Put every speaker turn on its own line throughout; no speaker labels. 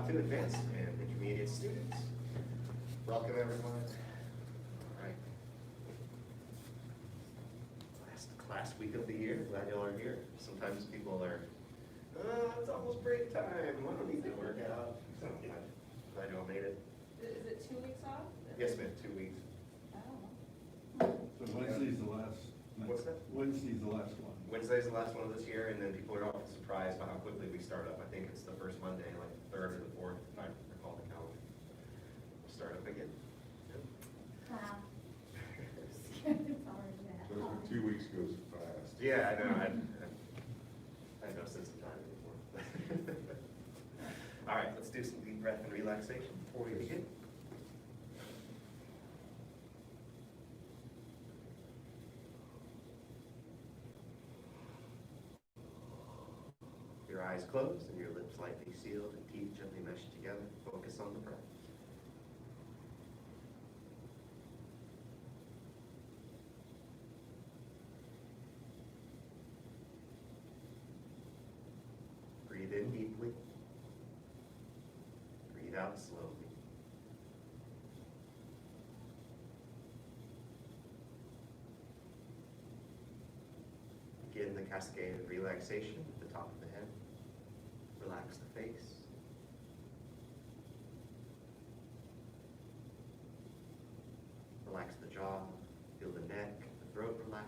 to advanced and intermediate students. Welcome everyone. All right. Last class week of the year, glad y'all are here. Sometimes people are, it's almost break time, I don't need to work out. So, glad y'all made it.
Is it 2 weeks off?
Yes ma'am, 2 weeks.
Oh.
So Wednesday's the last.
What's that?
Wednesday's the last one.
Wednesday's the last one of this year, and then people are often surprised by how quickly we start up. I think it's the first Monday, like the third or the fourth, if I recall the calendar. We'll start up again. Yep.
Wow. It's already that.
Those 2 weeks goes fast.
Yeah, I know. I have no sense of time anymore. All right, let's do some deep breath and relaxation before we begin. Your eyes closed and your lips lightly sealed and teeth gently meshed together. Focus on the breath. Breathe in deeply. Breathe out slowly. Begin the cascade of relaxation at the top of the head. Relax the face. Relax the jaw. Feel the neck, the throat relax.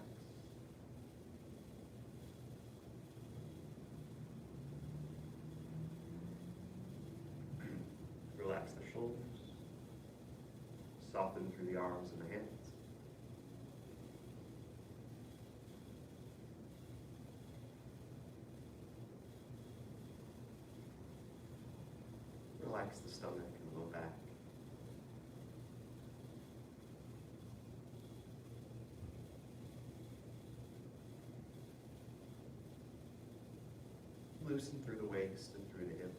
Relax the shoulders. Soften through the arms and the hands. Relax the stomach and the low back. Loosen through the waist and through the hips.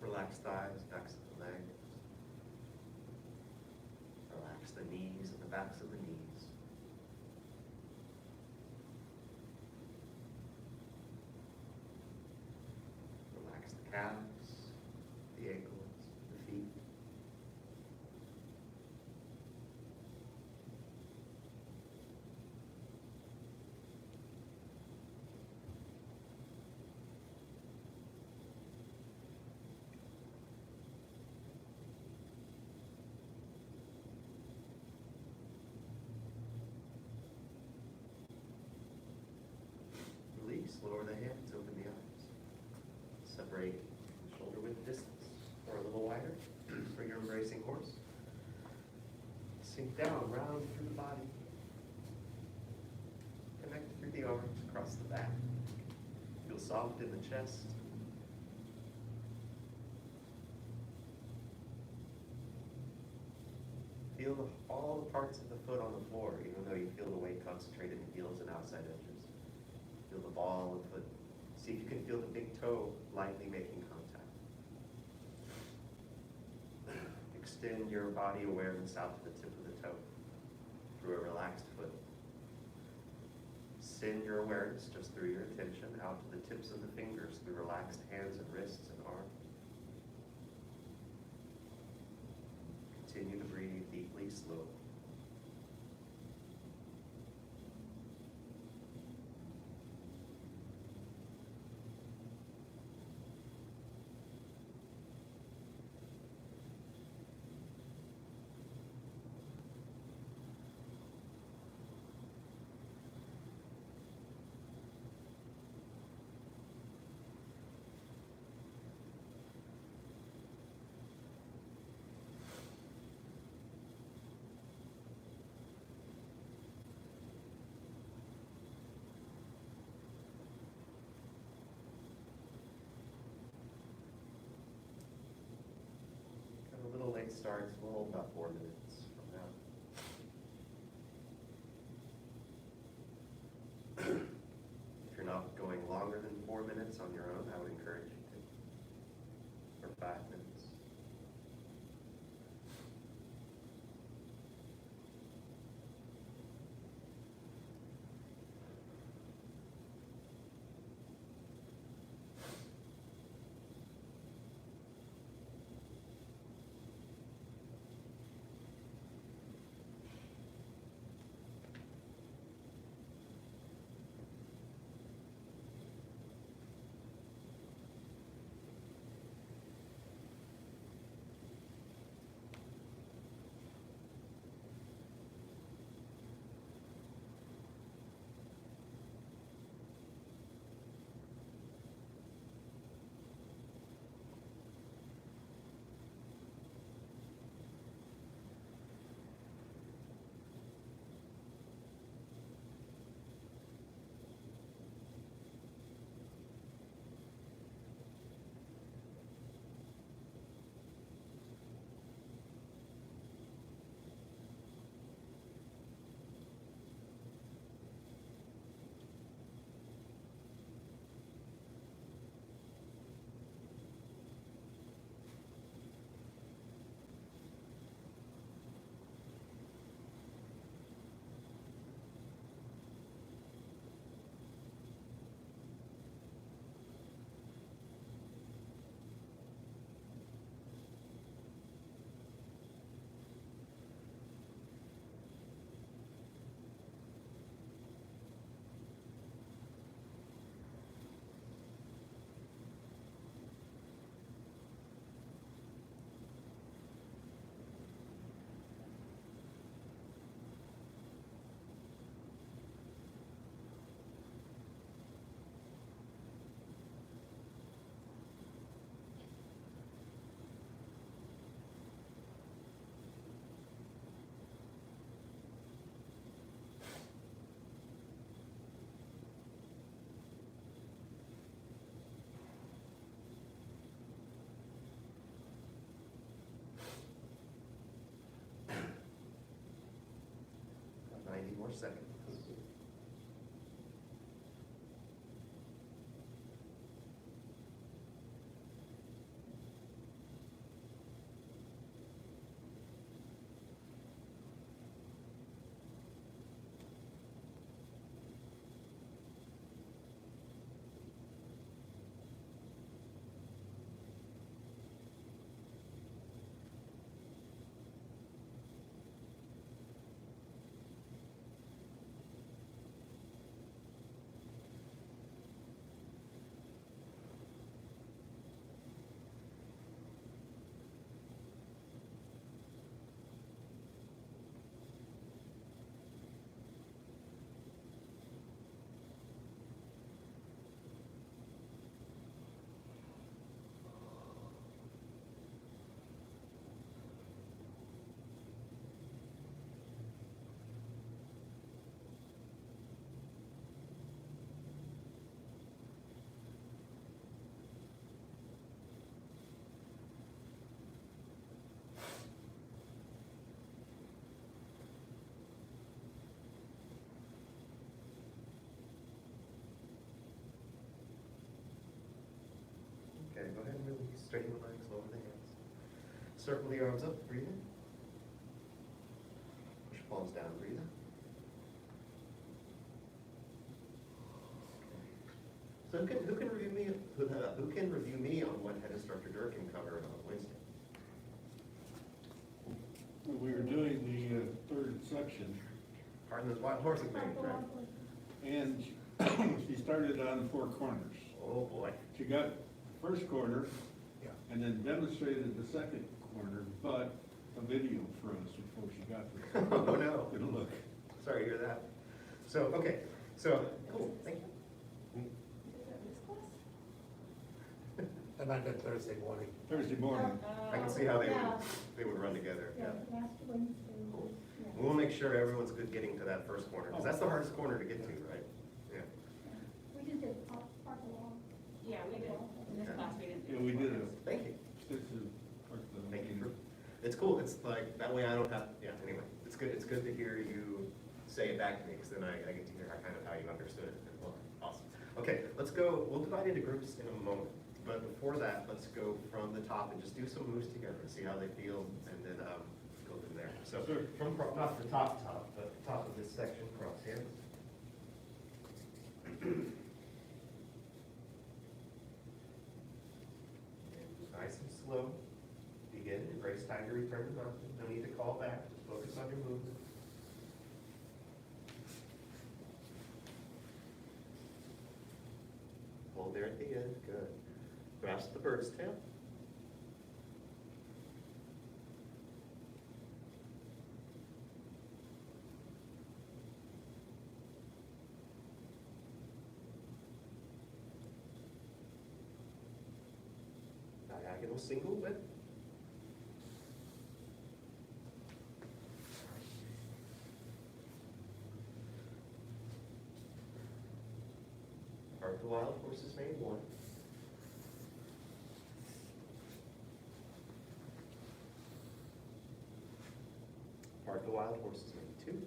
Relax thighs, backs of the legs. Relax the knees and the backs of the knees. Relax the calves, the ankles, the feet. Release, lower the hands, open the eyes. Separate shoulder width distance or a little wider for your embracing horse. Sink down, round through the body. Connect through the arms, across the back. Feel soft in the chest. Feel all the parts of the foot on the floor, even though you feel the weight concentrated in heels and outside edges. Feel the ball of the foot. See if you can feel the big toe lightly making contact. Extend your body awareness out to the tip of the toe through a relaxed foot. Send your awareness just through your attention out to the tips of the fingers through relaxed hands and wrists and arms. Continue to breathe deeply, slowly. A little late starts, we'll hold about 4 minutes from now. If you're not going longer than 4 minutes on your own, I would encourage you to. Or 5 minutes. second. Okay, go ahead and release, straighten the legs, lower the hands. Circle the arms up, breathe in. Push palms down, breathe out. So who can review me, who can review me on what Head Instructor Durkin covered on Wednesday?
We were doing the third section,
Pardon those wild horses, maybe, right?
and she started on the four corners.
Oh, boy.
She got the first corner,
Yeah.
and then demonstrated the second corner, but a video for us before she got there.
Oh, no.
Good look.
Sorry to hear that. So, okay, so, cool, thank you.
Is that this class?
That might have been Thursday morning.
Thursday morning.
I can see how
Yeah.
they would run together, yeah.
last Wednesday.
Cool.
Yeah.
We'll make sure everyone's good getting to that first corner, because that's the hardest corner to get to, right? Yeah.
We just did park along.
Yeah, we did. In this
Okay.
class, we didn't.
Yeah, we did a
Thank you.
extensive part of the.
Thank you for, it's cool, it's like, that way I don't have, yeah, anyway, it's good to hear you say it back to me, because then I get to hear how you understood it. Well, awesome. Okay, let's go, we'll divide into groups in a moment, but before that, let's go from the top and just do some moves together and see how they feel, and then go from there. So,
Sure.
from, not the top, but the top of this section, cross hands. Nice and slow. Begin, embrace tiger, return to mountain. No need to call back, just focus on your movement. Hold there at the end, good. Grasp the bird's tail. Diagonal single whip. Part the wild horses made one. Part the wild horses made two.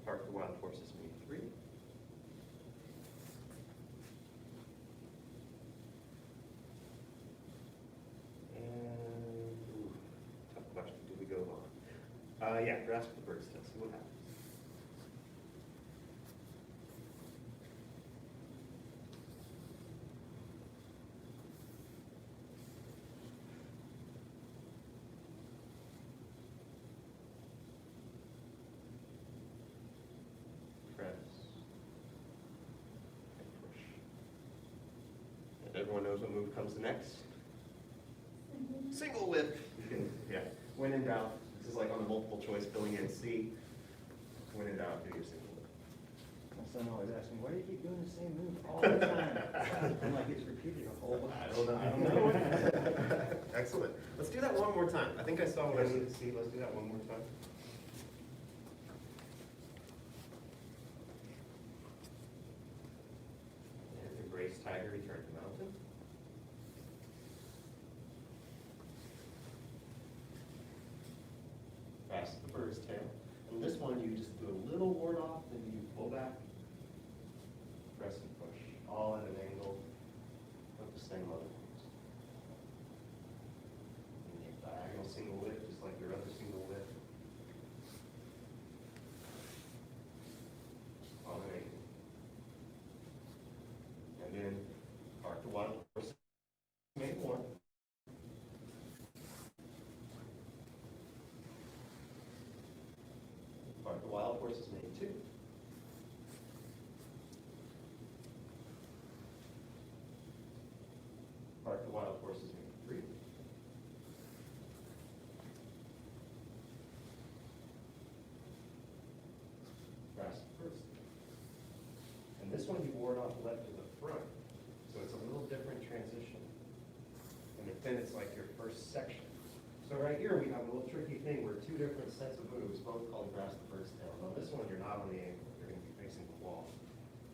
Part the wild horses made three. And, ooh, tough question, do we go on? Yeah, grasp the bird's tail, see what happens. Press. And push. And everyone knows what move comes next? Single whip. You can, yeah, when in doubt, this is like on the multiple choice filling in C. When in doubt, do your single whip.
My son always asks me, why do you keep doing the same move all the time? I'm like, it's repeated a whole lot.
I don't know. Excellent. Let's do that one more time. I think I saw what I needed to see. Let's do that one more time. And embrace tiger, return to mountain. bird's tail. And this one, you just do a little ward off, then you pull back, press and push, all at an angle of the same level. And you diagonal single whip, just like your other single whip. On an angle. And then arc the wild horse, make one. Arc the wild horse is made two. Arc the wild horse is made three. Grasp first. And this one you ward off left to the front, so it's a little different transition. And then it's like your first section. So right here, we have a little tricky thing where two different sets of moves, both called grasp the bird's tail. Now this one, you're not on the ankle, you're gonna be facing the wall,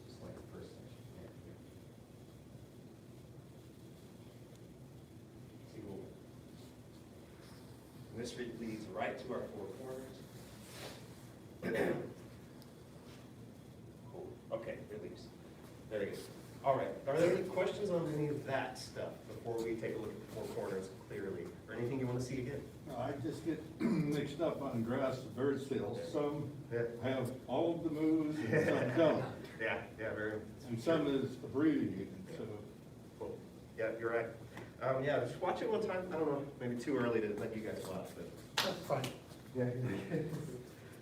just like the first section. Yeah, here. See, and this leads right to our four corners. Cool. Okay, release. There you go. All right, are there any questions on any of that stuff before we take a look at the four corners clearly? Or anything you want to see again?
No, I just get mixed up on grass and bird's tail. Some
Yeah.
have all of the moves and some don't.
Yeah, very.
And some is abbreviated, so.
Cool. Yeah, you're right. Yeah, just watch it one time. I don't know, maybe too early to let you guys watch, but.
That's fine.
Yeah.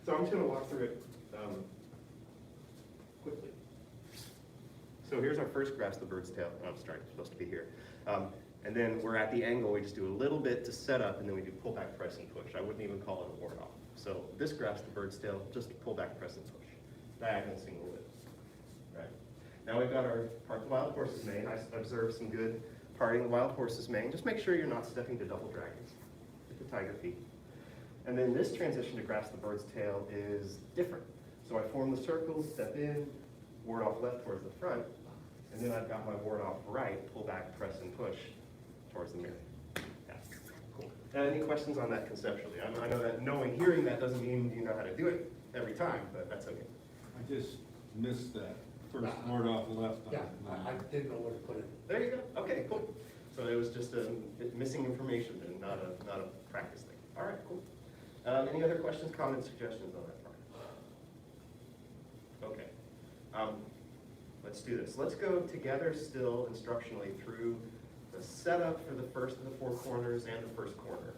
So I'm just gonna walk through it quickly. So here's our first grasp the bird's tail. Oh, sorry, it's supposed to be here. And then we're at the angle, we just do a little bit to set up, and then we do pull back, press, and push. I wouldn't even call it a ward off. So this grasp the bird's tail, just pull back, press, and push. Diagonal single whip. Right. Now we've got our part the wild horse's mane. I observed some good parting the wild horse's mane. Just make sure you're not stepping to double dragons. Hit the tiger feet. And then this transition to grasp the bird's tail is different. So I form the circle, step in, ward off left towards the front, and then I've got my ward off right, pull back, press, and push towards the mirror. Yeah, cool. Any questions on that conceptually? I know that hearing that doesn't mean you know how to do it every time, but that's okay.
I just missed that first word off the left.
Yeah, I didn't know where to put it.
There you go. Okay, cool. So it was just a missing information and not a practice thing. All right, cool. Any other questions, comments, suggestions on that part? Okay. Let's do this. Let's go together still instructionally through the setup for the first of the four corners and the first corner.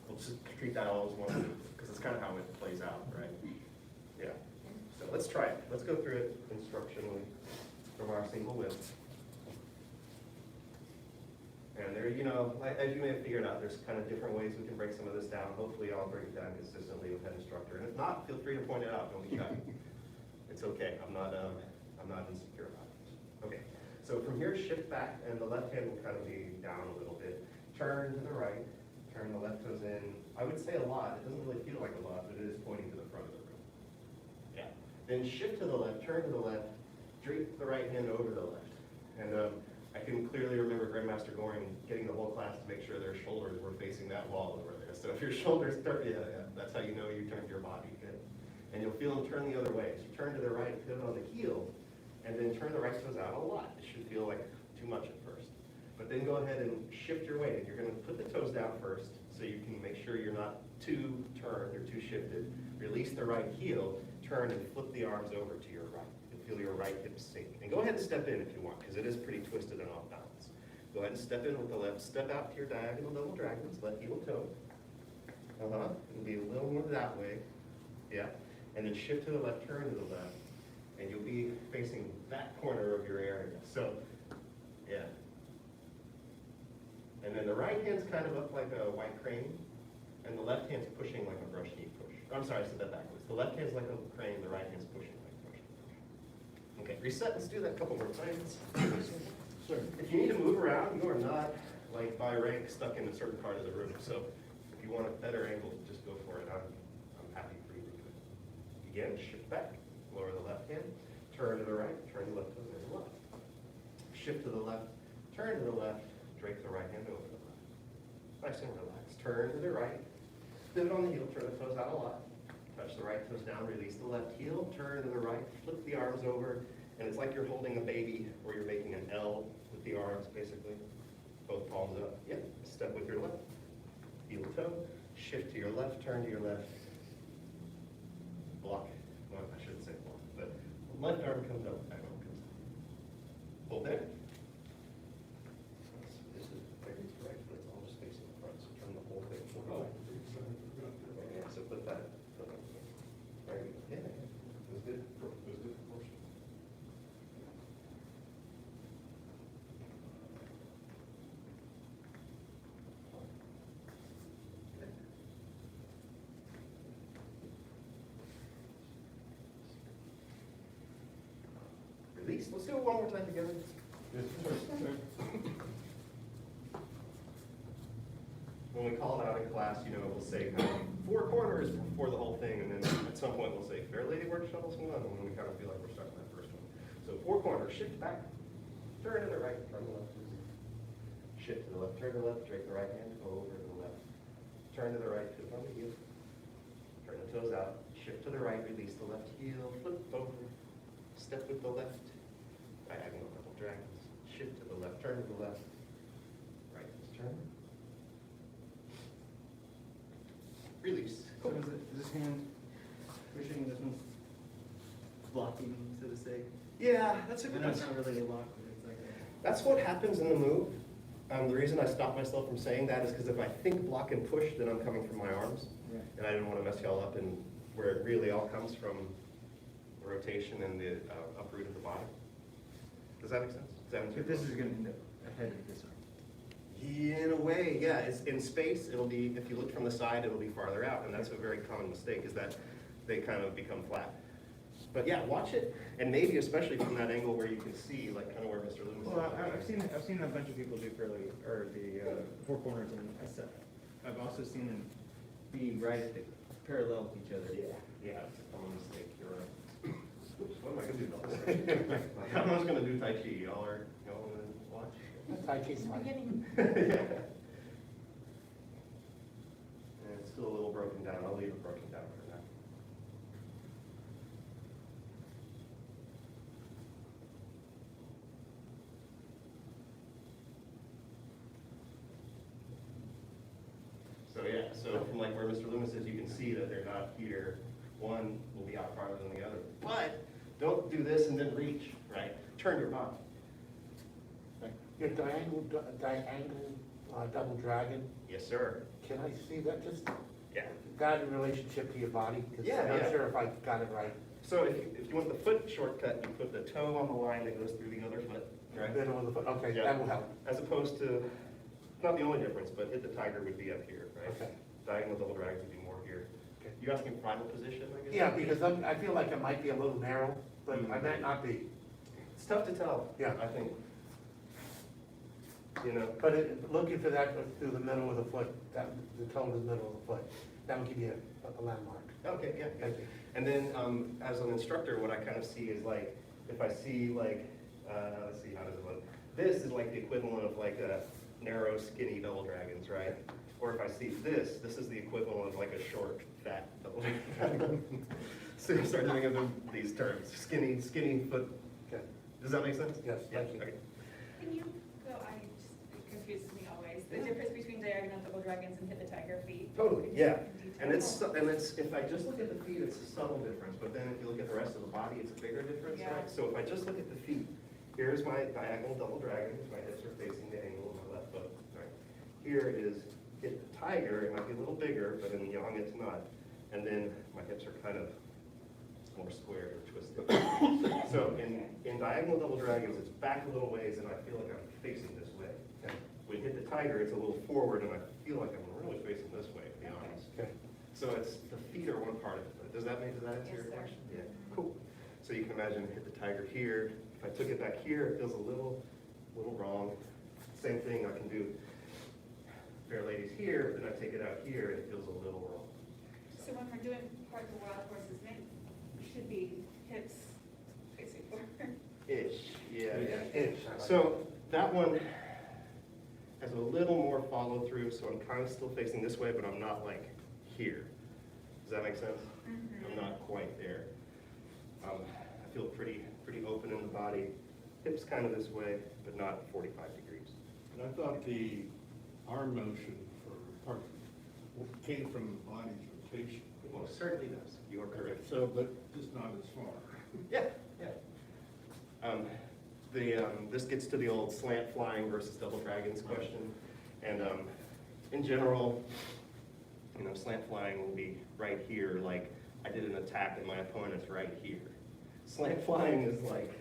We'll just treat that all as one move because it's kind of how it plays out, right? Yeah. So let's try it. Let's go through it instructionally from our single whip. And there, as you may have figured out, there's kind of different ways we can break some of this down. Hopefully I'll break it down consistently with head instructor. And if not, feel free to point it out. Don't be shy. It's okay. I'm not insecure about it. Okay. So from here, shift back, and the left hand will kind of be down a little bit. Turn to the right. Turn the left toes in. I would say a lot. It doesn't really feel like a lot, but it is pointing to the front of the room. Yeah. Then shift to the left. Turn to the left. Drape the right hand over the left. And I can clearly remember Grandmaster Gohring getting the whole class to make sure their shoulders were facing that wall over there. So if your shoulders turn, yeah, that's how you know you turned your body. Good. And you'll feel them turn the other way. So turn to the right, pivot on the heel, and then turn the right toes out a lot. It should feel like too much at first. But then go ahead and shift your weight. You're going to put the toes down first so you can make sure you're not too turned or too shifted. Release the right heel, turn and flip the arms over to your right. You'll feel your right hip sink. And go ahead and step in if you want, because it is pretty twisted and off balance. Go ahead and step in with the left. Step out to your diagonal double dragons, left heel toe. And be a little more that way. Yeah. And then shift to the left, turn to the left. And you'll be facing that corner of your area. So, yeah. And then the right hand's kind of up like a white crane, and the left hand's pushing like a brush knee push. I'm sorry, I said that backwards. The left hand's like a crane, the right hand's pushing like a brush knee push. Okay, reset, let's do that a couple more times.
Sure.
If you need to move around, you are not, like by rank, stuck in a certain part of the room. So if you want a better angle, just go for it. I'm happy for you to do it. Again, shift back, lower the left hand, turn to the right, turn the left to the left. Shift to the left, turn to the left, drape the right hand over the left. Nice and relaxed. Turn to the right, pivot on the heel, turn the toes out a lot. Touch the right toes down, release the left heel, turn to the right, flip the arms over, and it's like you're holding a baby or you're making an L with the arms, basically. Both palms up. Yep, step with your left. Heel toe, shift to your left, turn to your left. Block. Well, I shouldn't say block, but left arm comes up, back arm comes up. Hold there. This is very correct, but it's all just facing the front, so turn the whole thing forward. Yeah, so put that. Very good. Yeah, it was good. It was good proportion. Release. Let's do it one more time together. When we call it out in class, you know, we'll say kind of 4 corners before the whole thing, and then at some point we'll say, Fair Lady Work Shuttles one, and then we kind of feel like we're stuck in that first one. So 4 corners, shift back, turn to the right, turn to the left, shift to the left, turn to the left, straighten the right hand, go over to the left, turn to the right, put it on the heel, turn the toes out, shift to the right, release the left heel, flip over, step with the left, diagonal double dragons, shift to the left, turn to the left, right, turn. Release.
So is this hand pushing, this one's blocking, so to say?
Yeah, that's a
And
good
that's not really a lock, but it's like
That's what happens in the move. The reason I stopped myself from saying that is because if I think block and push, then I'm coming from my arms.
Yeah.
And I didn't want to mess y'all up, and where it really all comes from the rotation and the uproot of the body. Does that make sense? Does that
But this is gonna end up ahead of this arm.
In a way, yeah, it's in space, it'll be, if you look from the side, it'll be farther out, and that's a very common mistake, is that they kind of become flat. But yeah, watch it, and maybe especially from that angle where you can see, like kind of where Mr. Loomis is.
Well, I've seen a bunch of people do fairly, or the 4 corners, and I've also seen them be right at the parallel to each other.
Yeah, it's a common mistake, you're right. Oops, what am I gonna do? I'm just gonna do Tai Chi, y'all gonna watch?
Tai Chi
It's the
Third.
beginning.
Yeah. And it's still a little broken down, I'll leave it broken down for now. So yeah, so from like where Mr. Loomis is, you can see that they're not here. One will be out farther than the other. But don't do this and then reach, right? Turn your body.
Your diagonal double dragon,
Yes, sir.
can I see that, just
Yeah.
that in relationship to your body? 'Cause
Yeah,
I'm not
yeah.
sure if I got it right.
So if you want the foot shortcut, you put the toe on the line that goes through the other foot, right?
Middle of the foot, okay,
Yeah.
that will help.
As opposed to, not the only difference, but hit the tiger would be up here, right?
Okay.
Diagonal double dragons would be more here.
Okay.
You asking final position, I guess?
Yeah, because I feel like it might be a little narrow, but I might not be.
It's tough to tell.
Yeah.
I think. You know,
But looking for that through the middle of the foot, that, the toe to the middle of the foot, that would give you a landmark.
okay, yeah.
Thank you.
And then, as an instructor, what I kind of see is like, if I see like, let's see, how does it look? This is like the equivalent of like a narrow, skinny double dragons, right? Or if I see this is the equivalent of like a short, fat double dragon. So you start thinking of these terms, skinny foot.
Okay.
Does that make sense?
Yes,
Yeah,
thank you.
okay.
Can you go, it confuses me always, the difference between diagonal double dragons and hit the tiger feet?
Totally, yeah.
In detail.
And it's, if I just look at the feet, it's a subtle difference, but then if you look at the rest of the body, it's a bigger difference,
Yeah.
right? So if I just look at the feet, here's my diagonal double dragon, my hips are facing the angle of my left foot, right? Here is hit the tiger, it might be a little bigger, but in young it's not. And then my hips are kind of more squared or twisted. So in diagonal double dragons, it's back a little ways and I feel like I'm facing this way. When you hit the tiger, it's a little forward and I feel like I'm really facing this way, to be honest.
Okay.
So it's, the feet are one part of it. Does that answer
Yes,
your
sir.
question? Yeah, cool. So you can imagine hit the tiger here. If I took it back here, it feels a little wrong. Same thing I can do fair ladies here, then I take it out here, and it feels a little wrong.
So when we're doing part of the wild horse's neck, it should be hips facing forward.
Ish, yeah.
Ish, I like
So that one has a little more follow through, so I'm kind of still facing this way, but I'm not like here. Does that make sense?
Mhm.
I'm not quite there. I feel pretty open in the body. Hips kind of this way, but not 45 degrees.
And I thought the arm motion for part came from the body's rotation.
It most certainly does. You are correct.
So, but just not as far.
Yeah, yeah. This gets to the old slant flying versus double dragons question. And in general, you know, slant flying will be right here, like I did an attack and my opponent's right here. Slant flying is like,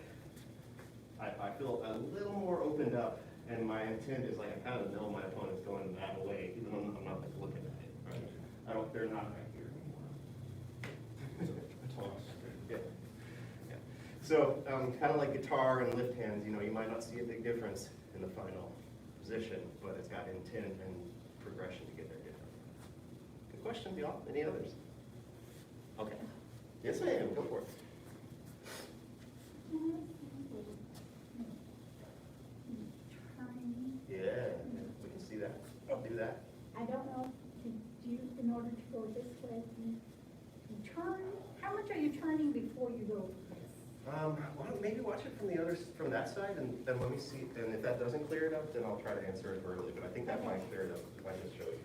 I feel a little more opened up, and my intent is like, I kind of know my opponent's going that way, even though I'm not like looking at it, right? They're not right here anymore.
Toss.
Yeah. Yeah. So, kind of like guitar and lift hands, you know, you might not see a big difference in the final position, but it's got intent and progression to get there different. Good question, y'all. Any others? Okay. Yes, I am. Go for it.
Turning.
Yeah, we can see that. I'll do that.
I don't know, do you, in order to go this way, you turn, how much are you turning before you go this?
Why don't maybe watch it from the other, from that side, and then let me see, and if that doesn't clear it up, then I'll try to answer it verbally, but I think that might clear it up, if I just show you.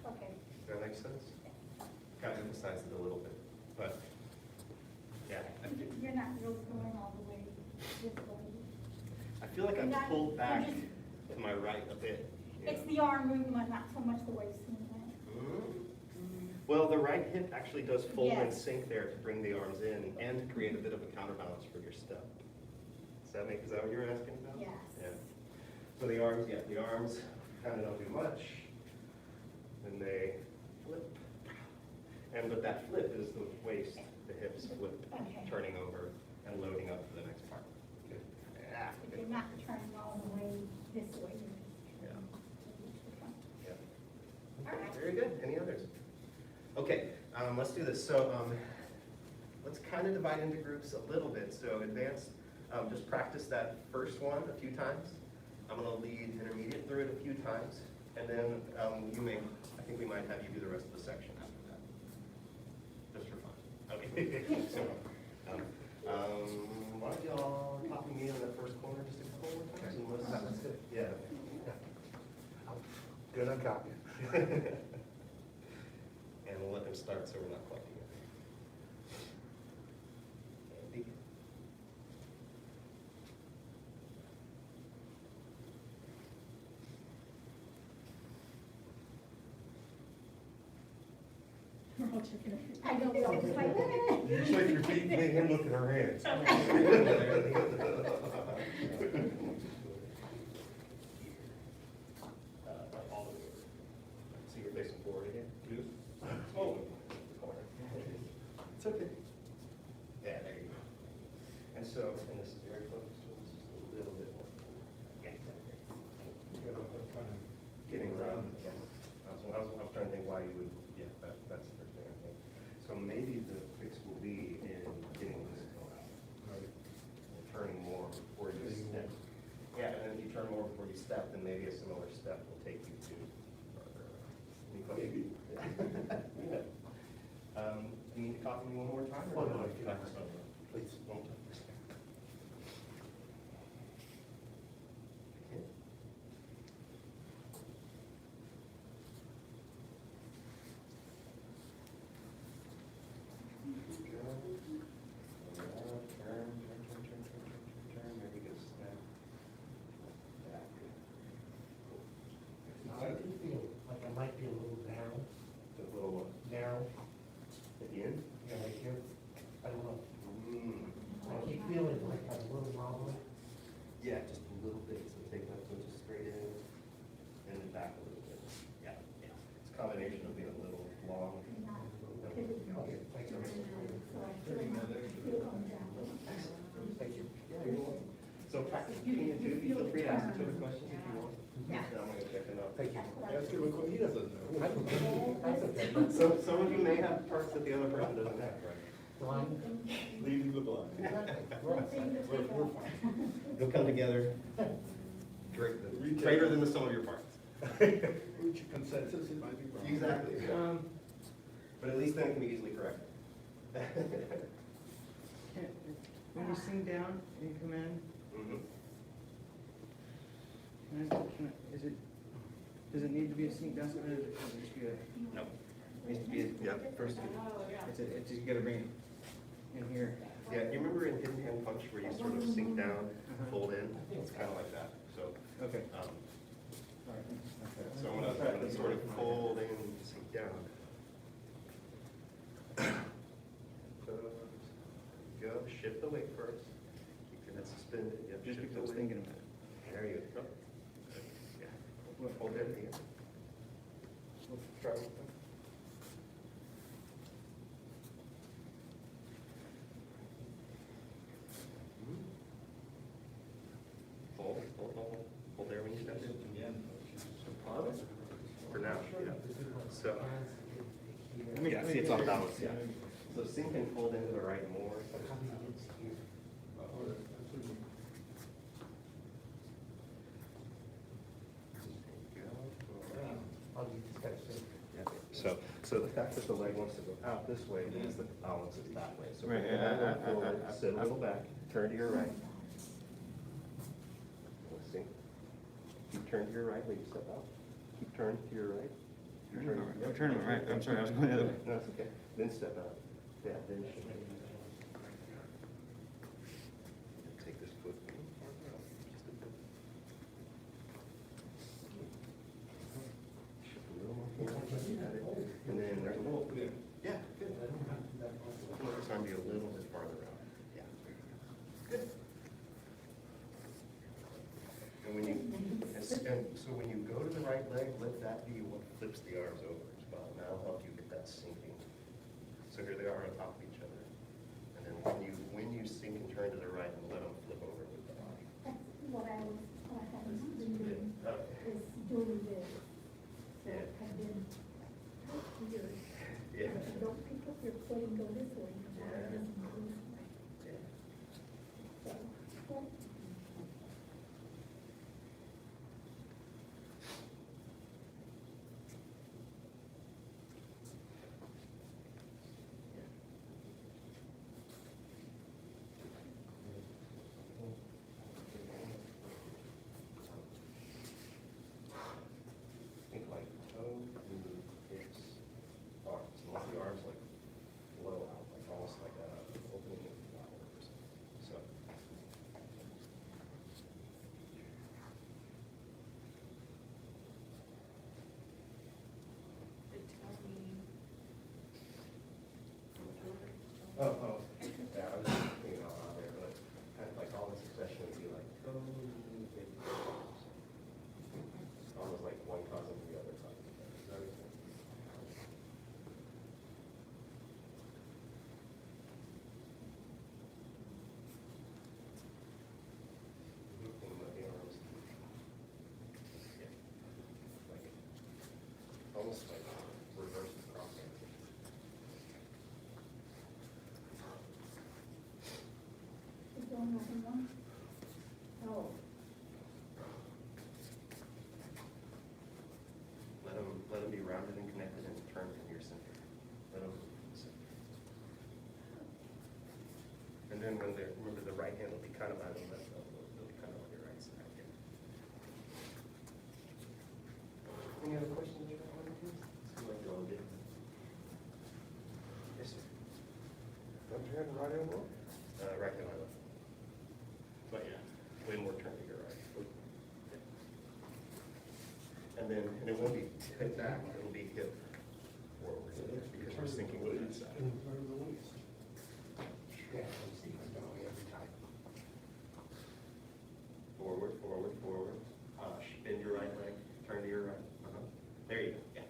Okay.
Does that make sense? Kind of emphasize it a little bit, but, yeah.
You're not really going all the way this way.
I feel like
You're
I'm
not-
pulled back
you're just-
to my right a bit. you
It's
know.
the arm movement, not so much the waist movement.
Well, the right hip actually does fold and
Yes.
sink there to bring the arms in and to create a bit of a counterbalance for your step. Is that what you were asking about?
Yes.
Yeah. So the arms kind of don't do much, and they flip. But that flip is the waist, the hips flip,
Okay.
turning over and loading up to the next part. Yeah.
If you're not turning all the way this way.
Yeah. Yeah.
All right.
Very good. Any others? Okay, let's do this. So let's kind of divide into groups a little bit. So advanced, just practice that first one a few times. I'm going to lead intermediate through it a few times. And then I think we might have you do the rest of the section after that. Just for fun. Okay. So, why don't y'all copy me on that first corner just a couple more times? And let's-
That's good.
Yeah.
Good on copy.
And we'll let them start so we're not collecting it. Andy?
I know, we're all just like, eh.
You just like your feet, make him look at her hands.
So you're facing forward again?
Yes.
Oh, corner. It's okay. Yeah, there you go. And so, and this is very close, so this is a little bit more. Yeah. Getting around, yeah. I was trying to think why you would, yeah, that's the first thing I think. So maybe the fix will be in getting this going. And turning more before you step. Yeah, and then if you turn more before you step, then maybe a similar step will take you to further. Any questions? Yeah. You need to copy me one more time? or
Oh, no,
not?
if you don't. Please.
One more time. Okay. Turn, maybe go snap back.
I do feel like I might be a little narrow,
The little one
narrow,
at the end.
right here. I don't know. I
Mm.
keep feeling like I'm a little wobbly.
Yeah, just a little bit, so take that foot just straight in and then back a little bit. Yeah, yeah. It's a combination of being a little long.
Okay, thank you. Thank you.
Yeah, you're welcome. So practice keeping it too. Feel free to ask each other questions if you want.
Yeah.
I'm gonna check it out.
Thank you.
Ask him a question, he doesn't know.
That's okay.
So some of you may have parts that the other person doesn't have, right?
Blind.
Leading the blind. We're fine.
They'll come together, greater than the sum of your parts.
Reach a consensus, it might be wrong.
Exactly. But at least then it can be easily corrected.
When you sing down and you come in,
Mhm.
is it, does it need to be a sink down, or does it just be a?
No.
Needs to be a.
Yeah, first,
Oh, yeah.
It's just, you gotta bring it in here.
yeah, you remember in hidden hand punch where you sort of sink down, fold in? It's kind of like that, so.
Okay.
Um, So I'm gonna sort of fold in, sink down. Go, shift the weight first. Keep your head suspended. Yep,
Just
shift
because I was
the weight.
thinking about it.
There you go. Yeah. Hold it at the end. Try one more. Hold there when you step in. Pause. For now, yeah. So, yeah, see, it's off balance, yeah. So sink and fold into the right more. So the fact that the leg wants to go out this way means that the balance is that way. So
Right,
bring your back forward, sit a little back, turn to your right. Sink. Keep turning to your right when you step out. Keep turning to your right. Keep turning-
I'm turning to my right. I'm sorry, I was going the other way.
No, it's okay. Then step out. Yeah, then shift. Take this foot. Just a bit. Shift a little more forward. Got it. And then there's a little, yeah, good. Let this arm be a little bit farther out. Yeah. Good. And when you, and so when you go to the right leg, let that be what flips the arms over as well. And that'll help you get that sinking. So here they are on top of each other. And then when you sink and turn to the right, and let them flip over with the body.
That's what I was doing,
Okay.
is doing this. So
Yeah.
I've been here.
Yeah.
If you don't pick up your foot and go this way, your body
Yeah.
doesn't go this way.
Yeah.
So, yeah.
Think like toe, knee, hips, arms. And let the arms like blow out, like almost like a opening of the flower or something. So.
They tell me.
Oh, yeah, I was just thinking out there, but kind of like all this expression would be like toe, knee, hip, arms. Almost like one causing the other causing the other. Does that make sense? And let the arms. Yeah. Like, almost like reverse crossing.
Keep going, nothing wrong? Oh,
Let them be rounded and connected and turn from your center. Let them. And then when they're, remember the right hand will be kind of on the left elbow, they'll be kind of on your right side. Any other questions you want to do? Seem like you all did. Yes, sir.
Don't you have the right elbow?
Right hand on left. But yeah, way more turn to your right. And then, and it won't be hip back, it'll be hip forward, because we're sinking with that side.
Yeah, it's going every time.
Forward, forward, forward. Bend your right leg, turn to your right. There you go, yeah.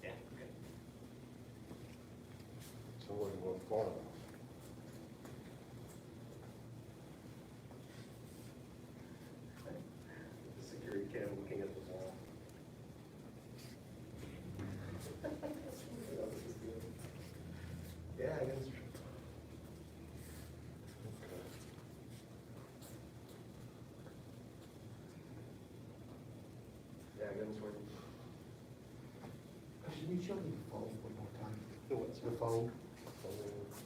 Yeah, okay.
So what do you want for?
The security cam looking at the wall. Yeah,
you show me the fold one more time?
The what, sir?
The fold?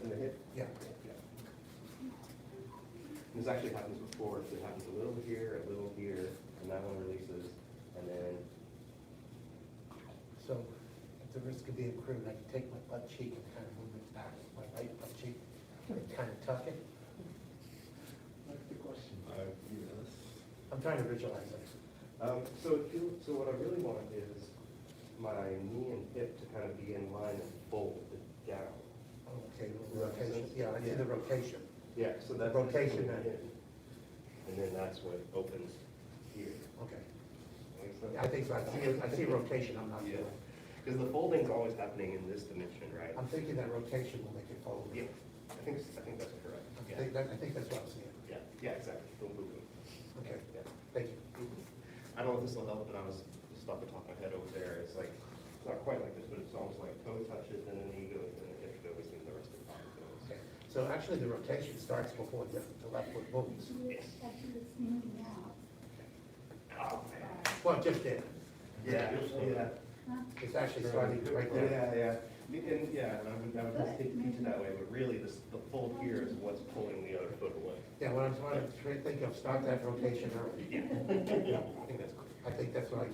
In the hip?
Yeah.
Yeah. This actually happens before, so it happens a little here, and that one releases, and then,
So at the risk of being crude, I can take my butt cheek and kind of move it back, my right butt cheek, and kind of tuck it.
that's the question.
Yes.
I'm trying to visualize it.
So what I really want is my knee and hip to kind of be in line and fold down.
Okay,
Does that make
rotation,
sense?
yeah, I see the rotation.
Yeah, so that's.
Rotation
in.
and-
And then that's what opens here.
Okay.
Makes sense?
Yeah, I think so, I see rotation, I'm not
Yeah,
sure.
because the folding's always happening in this dimension, right?
I'm thinking that rotation will make it fold.
Yeah, I think that's correct.
I think that's what I'm seeing.
Yeah, exactly. Boom, boom, boom.
Okay,
Yeah.
thank you.
I don't know if this will help, but I was just off the top of my head over there. It's like, it's not quite like this, but it's almost like toe touches and then the knee goes and then the hip goes and the rest of the body goes.
Okay, so actually the rotation starts before the left foot moves.
Actually, it's moving out.
Oh, man.
Well, it just did.
Yeah, yeah.
Huh?
It's actually starting right there.
And I would hesitate to teach it that way, but really the fold here is what's pulling the other foot away.
Yeah, what I'm trying to think of, start that rotation early.
Yeah. I think that's cool.
I think that's what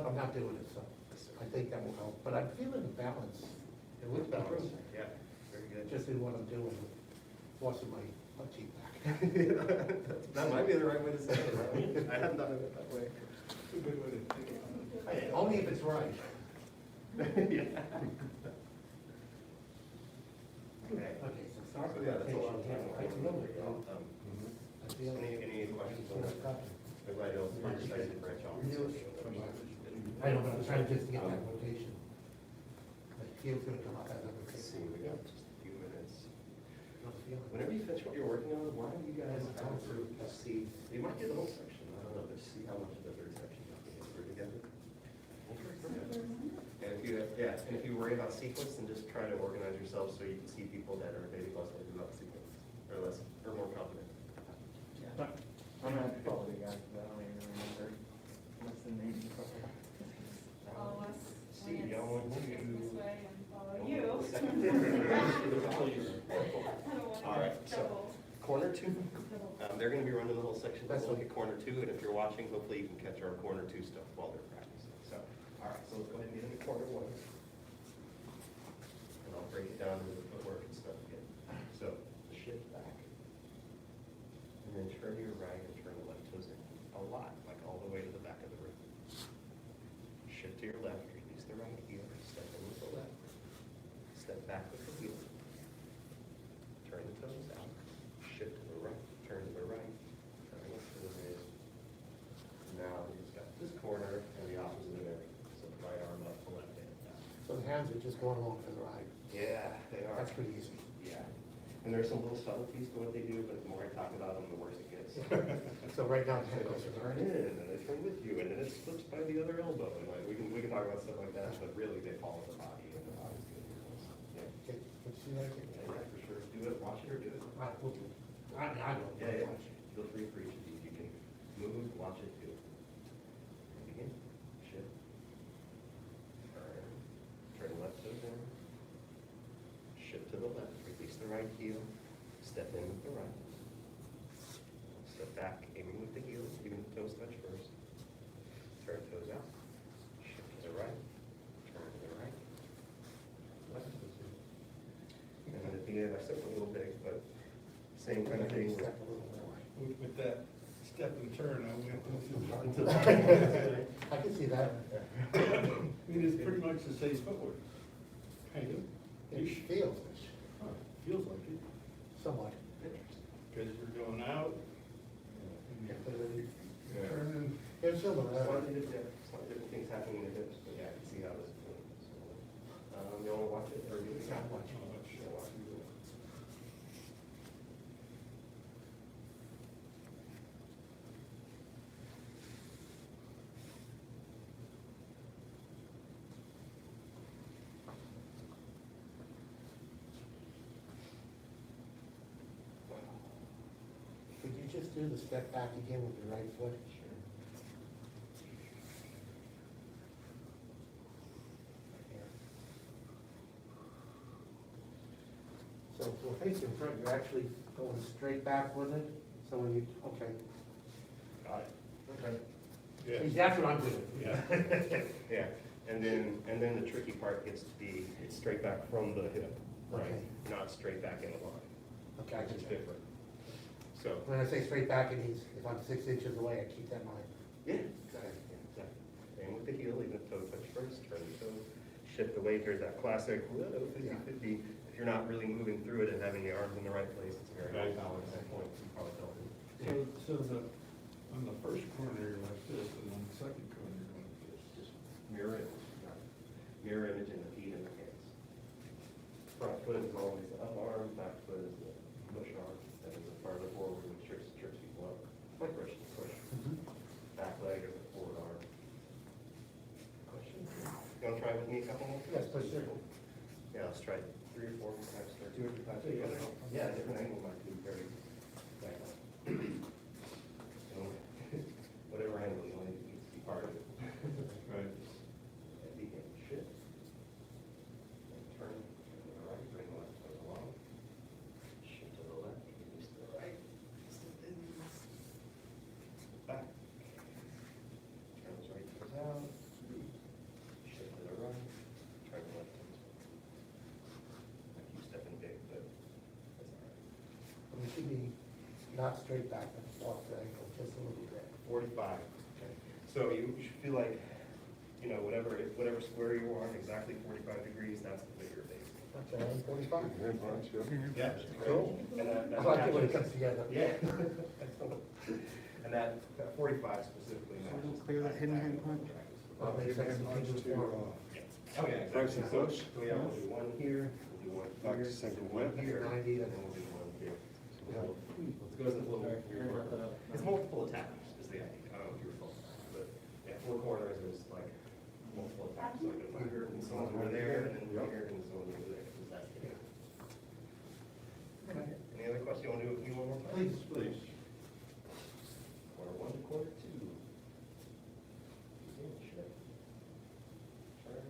I'm not doing it, so I think that will help. But I'm feeling the balance. It looks
Balance.
better,
Yeah, very good.
just in what I'm doing, forcing my butt cheek back.
That might be the right way to say it, right? I hadn't done it that way.
It's a good way to think about it.
Only if it's right.
Yeah. Okay.
Okay, so start
So,
with
yeah, that's a lot of
rotation.
time.
I feel it. I feel it.
Any questions on that? Everybody else, we're excited to branch off.
I know, but I'm trying just to get that rotation. It feels gonna come up as a
Let's see,
rotation.
we got just a few minutes.
Not feeling it.
Whenever you finish what you're working on, why don't you guys go through, see, you might get the whole section, I don't know, but see how much of the third section you have to get through together. And if you worry about sequence, then just try to organize yourself so you can see people that are maybe less worried about sequence, or less, or more confident.
I'm gonna have to follow the guys, but I don't even remember what's the name.
Follow us
See,
when
y'all want
it's
to-
this way and follow you.
All right, so, corner two, they're gonna be running the whole section, let's look at corner two, and if you're watching, hopefully you can catch our corner two stuff while they're practicing. So, all right, so let's go ahead and get into corner one. And I'll break it down into the footwork and stuff again. So, shift back. And then turn your right and turn the left toes in, a lot, like all the way to the back of the room. Shift to your left, release the right heel, step in with the left, step back with the heel. Turn the toes out, shift to the right, turn to the right, turn the toes in. Now he's got this corner and the opposite of everything, so the right arm up, the left hand down.
So the hands are just going along for the ride.
Yeah, they are.
That's pretty easy.
Yeah, and there's some little subtleties to what they do, but the more I talk about them, the worse it gets.
So right now, the hand
They
goes
turn in, and they turn with you, and then it slips by the other elbow, and like, we can talk about stuff like that, but really they follow the body, and the body's good. Yeah,
Okay, let's see that again.
yeah, for sure. Do it, watch it or do it.
All right, we'll do it. I will.
Yeah, yeah. Feel free for each of these. You can move, watch it, do it. Begin, shift. Turn left toes in. Shift to the left, release the right heel, step in with the right. Step back, aiming with the heel, even the toes touch first. Turn toes out, shift to the right, turn to the right. Left toes in. And then at the end, I stepped a little big, but same kind of thing.
Step a little more.
With that step and turn, I went into
I can see that.
I mean, it's pretty much the same footwork. Kind of.
It feels
Huh, Feels like it,
somewhat.
because you're going out,
Yeah.
turning.
It's still
Slightly different things happening in the hips, but yeah, I can see how this is going. You wanna watch it, or you?
Yeah, watch it.
Yeah, watch it.
Could you just do the step back again with your right foot?
Sure.
facing front, you're actually going straight back with it, so when you, okay,
Got it.
okay.
Yeah.
That's what I'm doing.
Yeah.
Yeah, and then the tricky part gets to be, it's straight back from the hip, right?
Okay.
Not straight back in the line,
Okay, I
which is
can check.
different. So,
When I say straight back, it means if I'm 6 inches away, I keep that in mind.
yeah, exactly. And with the heel, even if toe touch first, turn the toe, shift the weight. There's that classic, whoa, 50-50. If you're not really moving through it and having the arms in the right place, it's a very high balance point. You probably felt it.
So on the first corner, you're like this, and on the second corner, you're like this.
Just mirror it. Mirror image in the feet and the hands. Front foot is always the up arm, back foot is the push arm, that is the farther forward, which trips people up. Like push, push. Back leg is the forward arm. Question? You wanna try with me a couple more?
Yes, please, sir.
Yeah, let's try 3 or 4 times, or 2 or 3 times together. Yeah, different angle might be very, whatever angle you want, it needs to be part of it.
Right.
And begin shift. And turn to the right, bring the left foot along. Shift to the left, release to the right. Back. Turn those right toes out. Shift to the right, turn the left toes. I keep stepping big, but that's all right.
It should be not straight back, but off the ankle, just a little bit.
45. Okay. So you should feel like, you know, whatever square you are, exactly 45 degrees, that's the bigger base.
Okay, 45.
Hand punch, yeah.
Yeah.
Cool.
And that
I like it when it
matches-
comes together.
Yeah. And that 45 specifically
So
matches.
we'll clear that hidden hand punch?
Well, it makes sense.
Hand punch
You can do
to,
four.
Oh, yeah,
Price
exactly.
and
So
push.
yeah, we'll do one here, we'll do one
Back
here,
to single
we'll do one
width.
here,
90,
and then we'll do one here.
Yeah.
It goes in a little weird. It's multiple attacks is the idea. I don't know if you recall, but yeah, 4 corners is like multiple attacks. So like a here and someone over there, and then here and someone over there. Is that the idea? Okay. Any other questions? You want to do a few more times?
Please.
Please.
Quarter 1 to quarter 2. Begin, shift. Turn.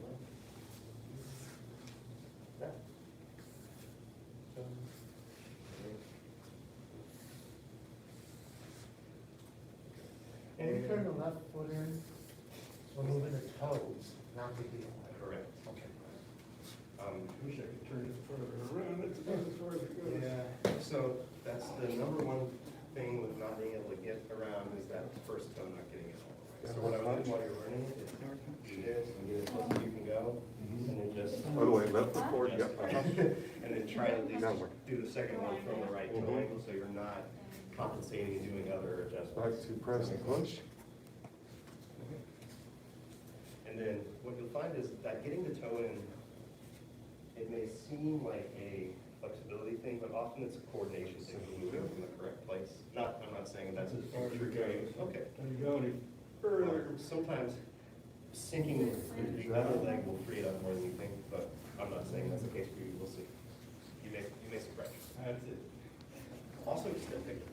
Left. Back. Turn.
And you turn the left foot in, so moving the toes, not the heel.
Correct.
Okay.
Wish I could turn it further around, it's about as far as it goes.
Yeah, so that's the number one thing with not being able to get around is that first toe not getting it all the way. So what I would do while you're learning it is do this and get as close as you can go, and then just.
By the way, left foot forward, yep.
And then try to at least
Now what?
do the second one from the right toe angle, so you're not compensating and doing other
Back
adjustments.
to press and push.
And then what you'll find is that getting the toe in, it may seem like a flexibility thing, but often it's a coordination thing, moving from the correct place. I'm not saying that's a true case. Okay.
Don't you go any further.
Sometimes sinking the other leg will free it up more than you think, but I'm not saying that's the case for you. We'll see. You may surprise.
That's it.
Also, just a picture.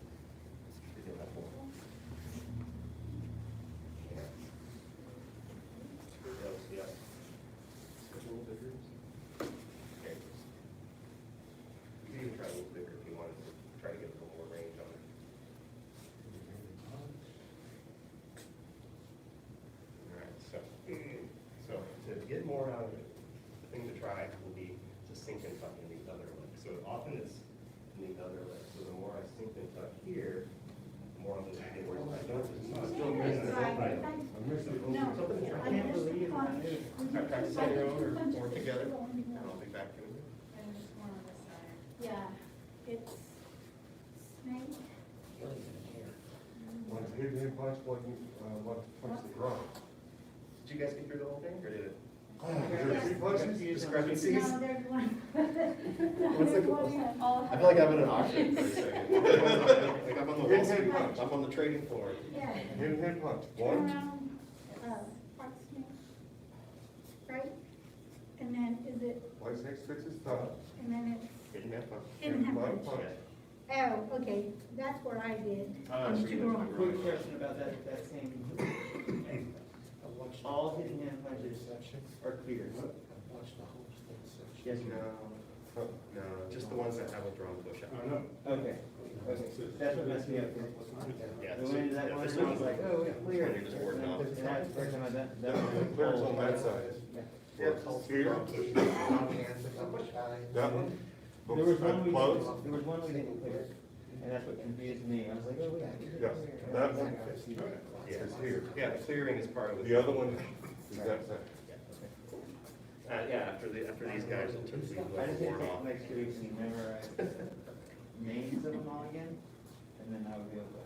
You're doing that for me. Yeah. Yeah. Switch a little bigger. Okay. You can even try a little bigger if you wanted to try to get a little more range on it. All right, so to get more out of it, the thing to try will be to sink and tuck in the other leg. So often it's in the other leg. So the more I sink and tuck here, the more I'm going to get where I don't.
Still missing it.
Right.
I missed it.
No.
Something to try.
I
can't
missed the
believe
punch.
that.
Would you
Practice
just
on your
like
own or
punch
more
it
together?
on the-
And I'll be back in a minute.
And just one on this side.
Yeah, it's snake.
One hidden hand punch, one punch the ground.
Did you guys get through the whole thing, or did it?
Is there 3 punches?
Discrepancies?
No, there's one.
What's the-
There's one.
I feel like I'm in an auction for a second. Like I'm on the Wall
Hidden
Street,
hand punch.
I'm on the trading floor.
Yeah.
Hidden hand punch,
Turn
one,
around, part snake, right? And then is it,
white snake sticks his thumb.
and then it's
Hidden hand punch.
hidden hand
Hidden
punch?
punch.
Oh, okay, that's what I did.
Ah,
On
so
two
you
wrong.
Quick question about that same, all hidden hand punches
Section.
are clear.
Watch the whole thing section.
Yes, you
No, no, just the ones that have a drawn push-up.
I know.
Okay, okay, that's what messed me up.
Yeah,
I went into that one,
this
and I was like, oh, it's clear.
You're just wording off.
And that's the first time I done.
Clear's on that side.
Yeah.
Yeah.
Here,
Hands a couple times.
that one.
There was one we
Close.
didn't, there was one we didn't clear, and that's what confused me. I was like, oh, yeah.
Yes, that one
Yeah.
is here.
Yeah, the clearing is part of it.
The other one is that side.
Yeah, after these guys, will typically
I just need to
board off.
take next 2 weeks and memorize names of them all again, and then I would be able to.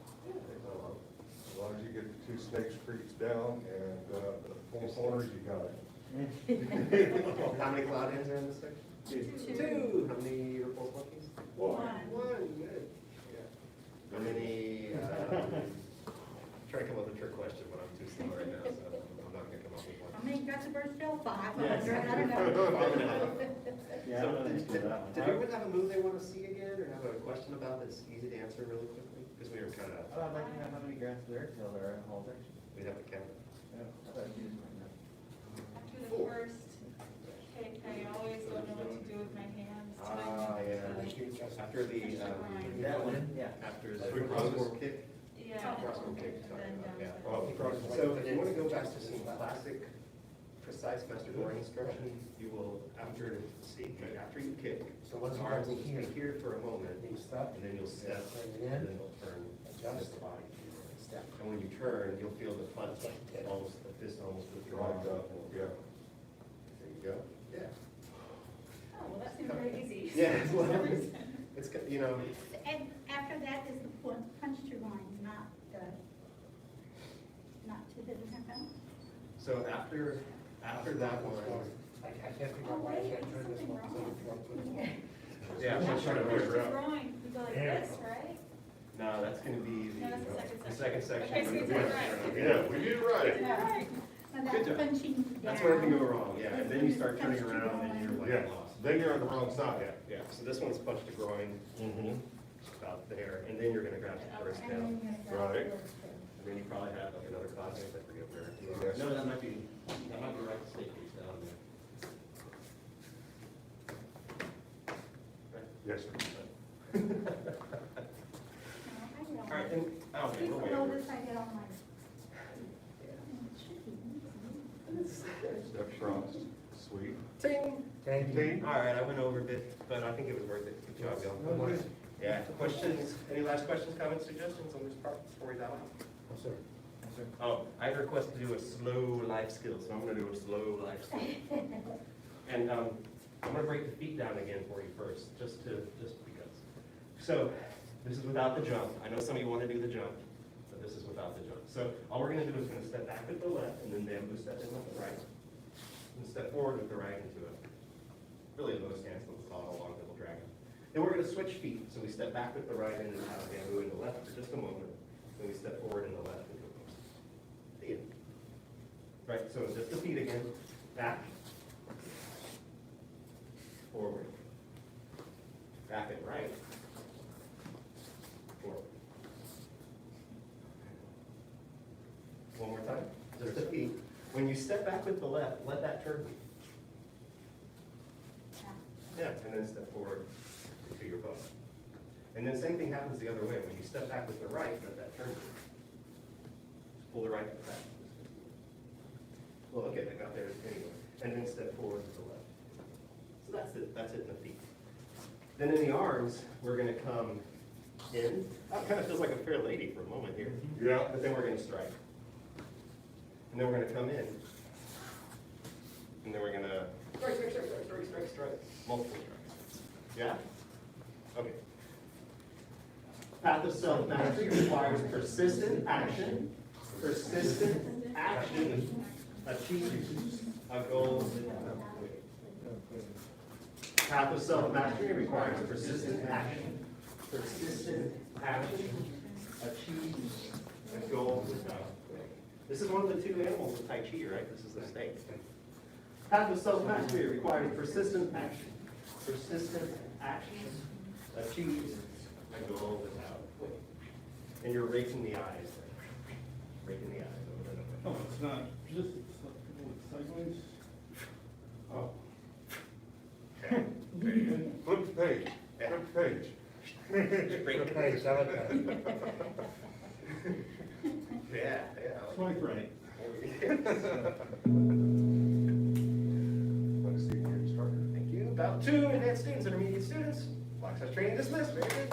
As long as you get the 2 snakes creeks down and the 4 corners, you got it.
How many cloud ends are in this section? Two. How many repulse monkeys?
One.
One, good. Yeah. How many, try to come up with a trick question, but I'm too slow right now, so I'm not gonna come up with
How
one.
many guts of birds fell? 500,
Yes.
I don't know.
Yeah, I don't know the answer to that one.
Did everyone have a move they want to see again, or have a question about that's easy to answer really quickly? Because we were kind of,
Oh, I'd like to know how many grants there are till there are in the whole section.
we'd have to count.
Yeah, I thought you just might know.
After the first kick, I always don't know what to do with my hands.
Yeah. After the,
That one, yeah.
after the crossbow kick.
Yeah.
Crossbow kick,
And then
yeah.
down.
So if you want to go back to some classic precise master Gohring instruction, you will, after you kick,
So what's the
arms will
one
just
here?
be here for a moment,
You stop,
and then you'll step,
Bring it
and
in.
then you'll turn,
Adjust.
the body.
step.
And when you turn, you'll feel the punch, almost, the fist almost withdraw.
Lined up, yeah.
There you go. Yeah.
Oh, well, that seems very easy.
Yeah, well, it's, you know,
And after that is the punch to line, not to the half.
so after that one,
I can't figure out why I can't turn this one. So it's one foot.
yeah, I'm just trying to
Where's
figure
the
out.
drawing? We go like this, right?
No, that's gonna be
No, that's
the
the
second section.
Okay, so you did it right.
Yeah, we did it right.
Yeah.
And
Good
that's
job.
punching down.
That's where it can go wrong, yeah, and then you start turning around and you're
Yeah,
like lost.
then you're on the wrong side.
Yeah, so this one's punch to groin,
Mm-hmm.
about there, and then you're gonna grab the first
And
down.
then you're gonna
Right.
go to-
And then you probably have like another class, I forget where.
Yes.
No, that might be right to state piece down there. Right.
Yes, sir.
All right, and, oh, okay,
Please
we're way
below
over.
this, I get all my.
Step crossed, sweet.
Ting.
Thank you.
Ting.
All right, I went over a bit, but I think it was worth it. Good job, Bill. Yeah, questions, any last questions, comments, suggestions on this part before we dive out?
No, sir.
Oh, I had a request to do a slow life skill, so I'm gonna do a slow life skill. And, I'm gonna break the feet down again for you first, just because. So, this is without the jump. I know some of you wanna do the jump, but this is without the jump. So, all we're gonna do is gonna step back with the left, and then bamboo step in with the right. And step forward with the right into it. Really a low stance, let's call it a long double dragon. Then we're gonna switch feet, so we step back with the right and then out of bamboo in the left for just a moment. Then we step forward in the left into a post. The end. Right, so just the feet again, back, forward, back and right, forward. One more time, just the feet. When you step back with the left, let that turn. Yeah, and then step forward to your bow. And then same thing happens the other way. When you step back with the right, let that turn. Just pull the right back. Well, okay, I got there anyway. And then step forward to the left. So that's it in the feet. Then in the arms, we're gonna come in. That kind of feels like a fair lady for a moment here.
Yeah.
But then we're gonna strike. And then we're gonna come in. And then we're gonna strike. Multiple strikes. Yeah? Okay. Path of self-mastery requires persistent action. Persistent action achieves a goal. Path of self-mastery requires persistent action. Persistent action achieves a goal without quitting. This is one of the two animals of Tai Chi, right? This is the snake. Path of self-mastery requires persistent action. Persistent action achieves a goal without quitting. And you're raking the eyes. Raking the eyes over and
Oh,
over.
it's not just, it's like sideways?
Oh. Okay.
Straight page.
Straight.
Nice, I like that.
Yeah,
Swipe right.
yeah.
Like senior instructor.
Thank you. Bout 2, advanced students, intermediate students. Block size training dismissed. Very good.